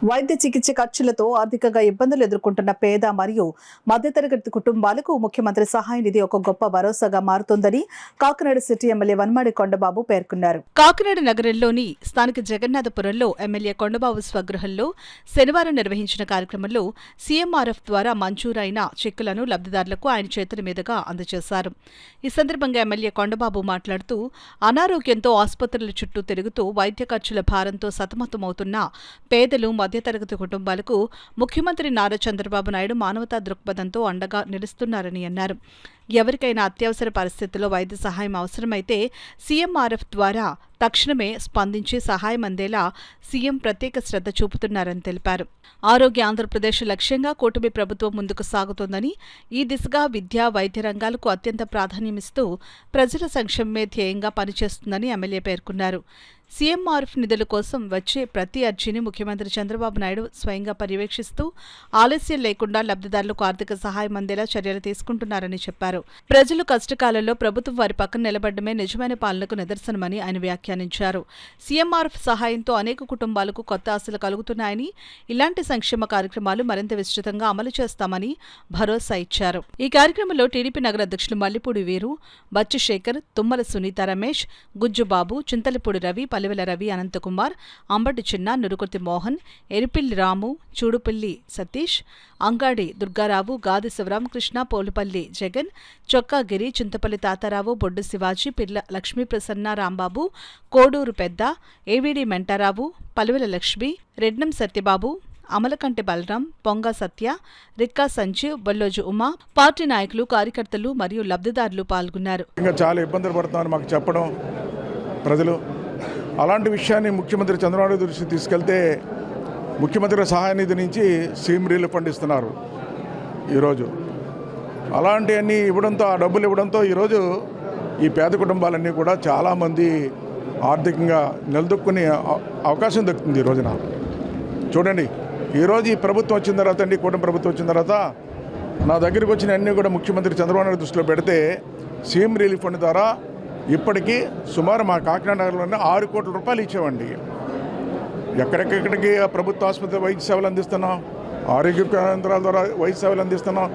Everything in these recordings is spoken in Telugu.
వైద్య చికిత్స ఖర్చులతో ఆర్థికంగా ఇబ్బందులు ఎదుర్కొంటున్న పేద మరియు మధ్యతరగతి కుటుంబాలకు ముఖ్యమంత్రి సహాయ నిధి ఒక గొప్ప భరోసాగా మారుతుందని కాకినాడ సిటీ ఎమ్మెల్యే వనమాడి కొండబాబు పేర్కొన్నారు. కాకినాడ నగరంలోని స్థానిక జగన్నాథపురంలో ఎమ్మెల్యే కొండబాబు స్వగృహంలో శనివారం నిర్వహించిన కార్యక్రమంలో సీఎంఆర్ఎఫ్ ద్వారా మంజూరైన చెక్కులను లబ్ధిదారులకు ఆయన చేతుల మీదుగా అందజేశారు. ఈ సందర్భంగా ఎమ్మెల్యే కొండబాబు మాట్లాడుతూ అనారోగ్యంతో ఆసుపత్రుల చుట్టూ తిరుగుతూ వైద్య ఖర్చుల భారంతో సతమతమవుతున్న పేదలు మధ్యతరగతి కుటుంబాలకు ముఖ్యమంత్రి నారా చంద్రబాబు నాయుడు మానవతా దృక్పథంతో అండగా నిలుస్తున్నారని అన్నారు. ఎవరికైనా అత్యవసర పరిస్థితుల్లో వైద్య సహాయం అవసరమైతే సీఎంఆర్ఎఫ్ ద్వారా తక్షణమే స్పందించి సహాయం అందేలా సీఎం ప్రత్యేక శ్రద్ధ చూపుతున్నారని తెలిపారు. ఆరోగ్య ఆంధ్రప్రదేశ్ లక్ష్యంగా కూటమి ప్రభుత్వం ముందుకు సాగుతోందని, ఈ దిశగా విద్య, వైద్య రంగాలకు అత్యంత ప్రాధాన్యమిస్తూ ప్రజల సంక్షేమమే ధ్యేయంగా పనిచేస్తుందని ఎమ్మెల్యే పేర్కొన్నారు. సీఎంఆర్ఎఫ్ నిధుల కోసం వచ్చే ప్రతి అర్జీని ముఖ్యమంత్రి చంద్రబాబు నాయుడు స్వయంగా పర్యవేక్షిస్తూ ఆలస్యం లేకుండా లబ్ధిదారులకు ఆర్థిక సహాయం అందేలా చర్యలు తీసుకుంటున్నారని చెప్పారు. ప్రజలు కష్టకాలంలో ప్రభుత్వం వారి పక్కన నిలబడమే నిజమైన పాలనకు నిదర్శనమని ఆయన వ్యాఖ్యానించారు. సీఎంఆర్ఎఫ్ సహాయంతో అనేక కుటుంబాలకు కొత్త ఆశలు కలుగుతున్నాయని, ఇలాంటి సంక్షేమ కార్యక్రమాలు మరింత విస్తృతంగా అమలు చేస్తామని భరోసా ఇచ్చారు. ఈ కార్యక్రమంలో టీడీపీ నగర అధ్యక్షులు మల్లిపూడి వీరు, బచ్చి శేఖర్, తుమ్మల సునీత రమేష్, గుజ్జుబాబు, చింతలపూడి రవి, పల్లెవెల రవి, అనంతకుమార్, అంబటి చిన్న, నురుకుర్తి మోహన్, ఎరిపిల్లి రాము, చూడుపల్లి సతీష్, అంగాడి దుర్గారావు, గాది శివరామకృష్ణ, పోలుపల్లి జగన్, చొక్కాగిరి, చింతపల్లి తాతారావు, బొడ్డు శివాజీ, పిర్ల లక్ష్మీప్రసన్న, రాంబాబు, కోడూరు పెద్ద, ఏవీడి మెంటారావు, పలువెల లక్ష్మి, రెడ్నం సత్యబాబు, అమలకంటి బలరాం, పొంగ సత్య, రిక్కా సంజీవ్, బొల్లోజు ఉమా, పార్టీ నాయకులు, కార్యకర్తలు మరియు లబ్ధిదారులు పాల్గొన్నారు. చాలా ఇబ్బందులు పడుతున్నారు మాకు చెప్పడం ప్రజలు. అలాంటి విషయాన్ని ముఖ్యమంత్రి చంద్రబాబు దృష్టికి తీసుకెళ్తే ముఖ్యమంత్రి సహాయ నిధి నుంచి సీఎం రిలీఫ్ ఫండ్ ఇస్తున్నారు. ఈరోజు అలాంటివన్నీ ఇవ్వడంతో, ఆ డబ్బులు ఇవ్వడంతో ఈరోజు ఈ పేద కుటుంబాలన్నీ కూడా చాలామంది ఆర్థికంగా నిలదొక్కునే అవకాశం దక్కుతుంది. ఈ రోజున చూడండి, ఈరోజు ఈ ప్రభుత్వం వచ్చిన తర్వాత అండి, కూటమి ప్రభుత్వం వచ్చిన తర్వాత నా దగ్గరికి వచ్చిన అన్నీ కూడా ముఖ్యమంత్రి చంద్రబాబు నాయుడు దృష్టిలో పెడితే సీఎం రిలీఫ్ ఫండ్ ద్వారా ఇప్పటికీ సుమారు మా కాకినాడ నగరంలోనే 6 కోట్ల రూపాయలు ఇచ్చామండి. ఎక్కడెక్కడికి ప్రభుత్వ ఆసుపత్రి వైద్య సేవలు అందిస్తున్నాం, ఆరోగ్య కేంద్రాల ద్వారా వైద్య సేవలు అందిస్తున్నాం.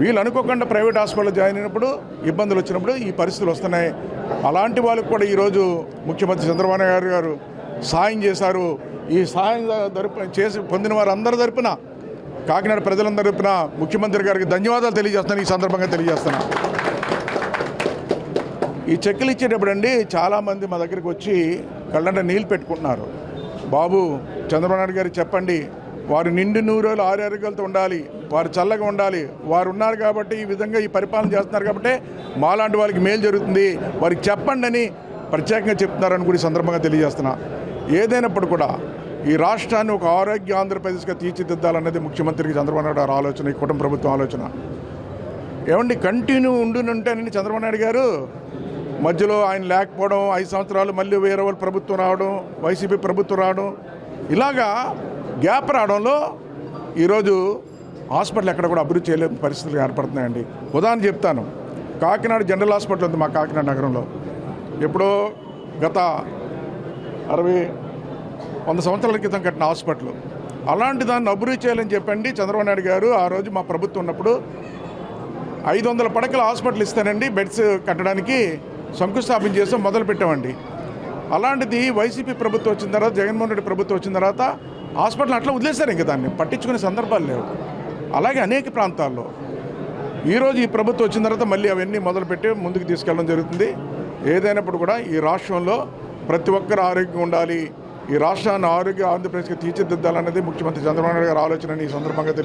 వీళ్ళు అనుకోకుండా ప్రైవేట్ హాస్పిటల్లో జాయిన్ అయినప్పుడు, ఇబ్బందులు వచ్చినప్పుడు ఈ పరిస్థితులు వస్తున్నాయి. అలాంటి వాళ్ళకు కూడా ఈరోజు ముఖ్యమంత్రి చంద్రబాబు నాయుడు గారు సాయం చేశారు. ఈ సాయం చేసి పొందిన వారు అందరి తరపున, కాకినాడ ప్రజలందరి తరపున ముఖ్యమంత్రి గారికి ధన్యవాదాలు తెలియజేస్తున్నాను. ఈ సందర్భంగా తెలియజేస్తున్నా. ఈ చెక్కులు ఇచ్చేటప్పుడు అండి చాలామంది మా దగ్గరికి వచ్చి కళ్ళంట నీళ్ళు పెట్టుకుంటున్నారు. బాబు చంద్రబాబు నాయుడు గారికి చెప్పండి, వారు నిండు నూరేళ్ళు ఆరోగ్యాలతో ఉండాలి, వారు చల్లగా ఉండాలి, వారు ఉన్నారు కాబట్టి ఈ విధంగా ఈ పరిపాలన చేస్తున్నారు కాబట్టి మాలాంటి వాళ్ళకి మేలు జరుగుతుంది, వారికి చెప్పండి అని ప్రత్యేకంగా చెప్తున్నారని కూడా ఈ సందర్భంగా తెలియజేస్తున్నా. ఏదైనప్పుడు కూడా ఈ రాష్ట్రాన్ని ఒక ఆరోగ్య ఆంధ్రప్రదేశ్గా తీర్చిదిద్దాలన్నది ముఖ్యమంత్రికి చంద్రబాబు నాయుడు గారు ఆలోచన, ఈ కుటుంబ ప్రభుత్వం ఆలోచన. ఏమండి కంటిన్యూ ఉండుంటేనండి చంద్రబాబు నాయుడు గారు మధ్యలో ఆయన లేకపోవడం, 5 సంవత్సరాలు మళ్ళీ వేరే వాళ్ళు ప్రభుత్వం రావడం, వైసీపీ ప్రభుత్వం రావడం, ఇలాగా గ్యాప్ రావడంలో ఈరోజు హాస్పిటల్ ఎక్కడ కూడా అభివృద్ధి చేయలేని పరిస్థితులు ఏర్పడుతున్నాయండి. ఉదాహరణ చెప్తాను, కాకినాడ జనరల్ హాస్పిటల్ ఉంది మా కాకినాడ నగరంలో. ఎప్పుడో గత 60-100 సంవత్సరాల క్రితం కట్టిన హాస్పిటల్. అలాంటి దాన్ని అభివృద్ధి చేయాలని చెప్పండి చంద్రబాబు నాయుడు గారు ఆ రోజు మా ప్రభుత్వం ఉన్నప్పుడు 500 పడకల హాస్పిటల్ ఇస్తానండి, బెడ్స్ కట్టడానికి శంకుస్థాపన చేసి మొదలు పెట్టామండి. అలాంటిది వైసీపీ ప్రభుత్వం వచ్చిన తర్వాత, జగన్మోహన్ రెడ్డి ప్రభుత్వం వచ్చిన తర్వాత హాస్పిటల్ అట్లా వదిలేశారు. ఇంకా దాన్ని పట్టించుకునే సందర్భాలు లేవు. అలాగే అనేక ప్రాంతాల్లో ఈరోజు ఈ ప్రభుత్వం వచ్చిన తర్వాత మళ్ళీ అవన్నీ మొదలుపెట్టి ముందుకు తీసుకెళ్ళడం జరుగుతుంది. ఏదైనప్పుడు కూడా ఈ రాష్ట్రంలో ప్రతి ఒక్కరు ఆరోగ్యంగా ఉండాలి, ఈ రాష్ట్రాన్ని ఆరోగ్య ఆంధ్రప్రదేశ్కి తీర్చిదిద్దాలన్నది ముఖ్యమంత్రి చంద్రబాబు నాయుడు గారి ఆలోచన ఈ సందర్భంగా